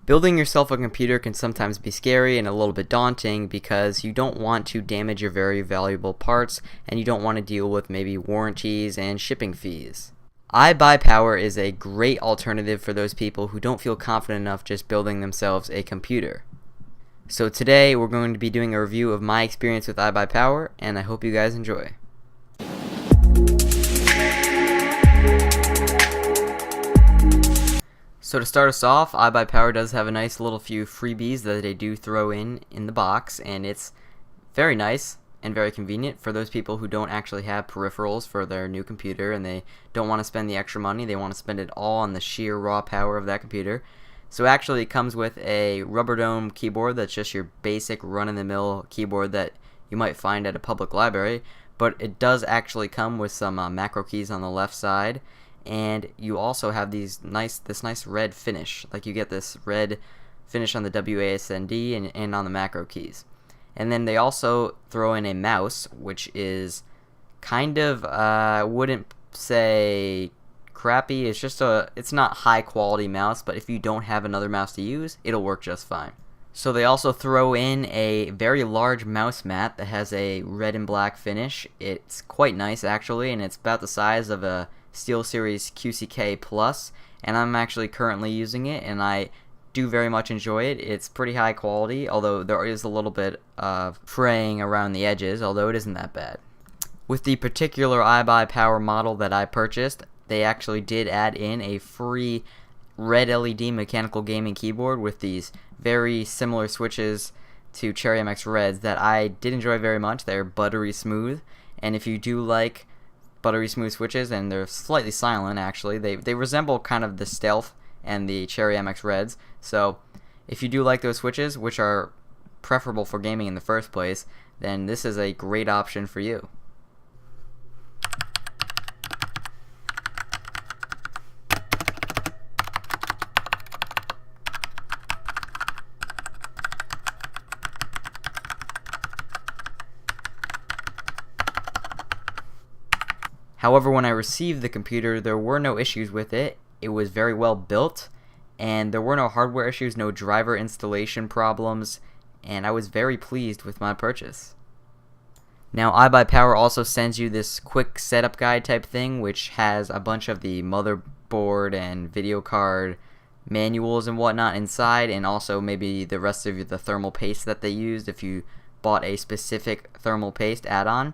Building yourself a computer can sometimes be scary and a little bit daunting because you don't want to damage your very valuable parts and you don't want to deal with maybe warranties and shipping fees. iBUYPOWER is a great alternative for those people who don't feel confident enough just building themselves a computer. So today we're going to be doing a review of my experience with iBUYPOWER, and I hope you guys enjoy. So to start us off, iBUYPOWER does have a nice little few freebies that they do throw in the box, and it's very nice and very convenient for those people who don't actually have peripherals for their new computer and they don't want to spend the extra money. They want to spend it all on the sheer raw power of that computer. So actually it comes with a Rubberdome keyboard that's just your basic run-of-the-mill keyboard that you might find at a public library, but it does actually come with some macro keys on the left side, and you also have this nice red finish. Like you get this red finish on the WASD and on the macro keys. And then they also throw in a mouse, which is kind of, I wouldn't say crappy. It's not high quality mouse, but if you don't have another mouse to use, it'll work just fine. So they also throw in a very large mouse mat that has a red and black finish. It's quite nice actually, and it's about the size of a SteelSeries QCK Plus, and I'm actually currently using it, and I do very much enjoy it. It's pretty high quality, although there is a little bit of fraying around the edges, although it isn't that bad. With the particular iBUYPOWER model that I purchased, they actually did add in a free red LED mechanical gaming keyboard with these very similar switches to Cherry MX Reds that I did enjoy very much. They're buttery smooth, and if you do like buttery smooth switches, and they're slightly silent actually, they resemble kind of the Stealth and the Cherry MX Reds, so if you do like those switches, which are preferable for gaming in the first place, then this is a great option for you. However, when I received the computer, there were no issues with it. It was very well built, and there were no hardware issues, no driver installation problems, and I was very pleased with my purchase. Now, iBUYPOWER also sends you this quick setup guide type thing, which has a bunch of the motherboard and video card manuals and whatnot inside, and also maybe the rest of the thermal paste that they used if you bought a specific thermal paste add-on.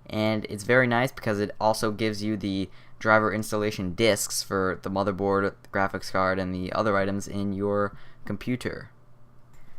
And it's very nice because it also gives you the driver installation discs for the motherboard, the graphics card, and the other items in your computer.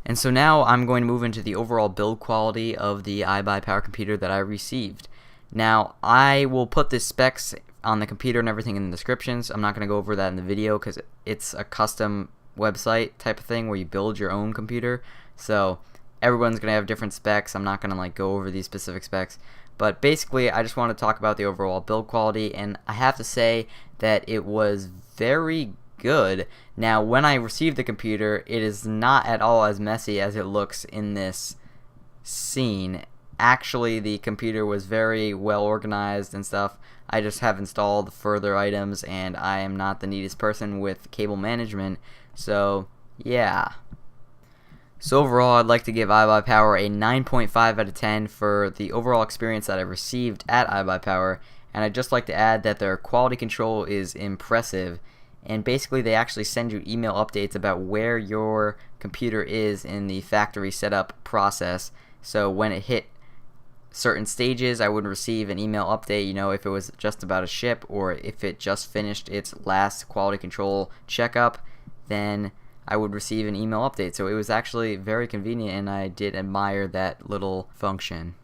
And so now I'm going to move into the overall build quality of the iBUYPOWER computer that I received. Now, I will put the specs on the computer and everything in the descriptions. I'm not going to go over that in the video because it's a custom website type of thing where you build your own computer. So everyone's going to have different specs. I'm not going to go over these specific specs. But basically, I just want to talk about the overall build quality, and I have to say that it was very good. Now, when I received the computer, it is not at all as messy as it looks in this scene. Actually, the computer was very well organized and stuff. I just have installed further items, and I am not the neatest person with cable management, so yeah. So overall, I'd like to give iBUYPOWER a 9.5 out of 10 for the overall experience that I received at iBUYPOWER, and I'd just like to add that their quality control is impressive, and basically they actually send you email updates about where your computer is in the factory setup process. So when it hit certain stages, I would receive an email update, if it was just about to ship or if it just finished its last quality control checkup, then I would receive an email update. So it was actually very convenient, and I did admire that little function.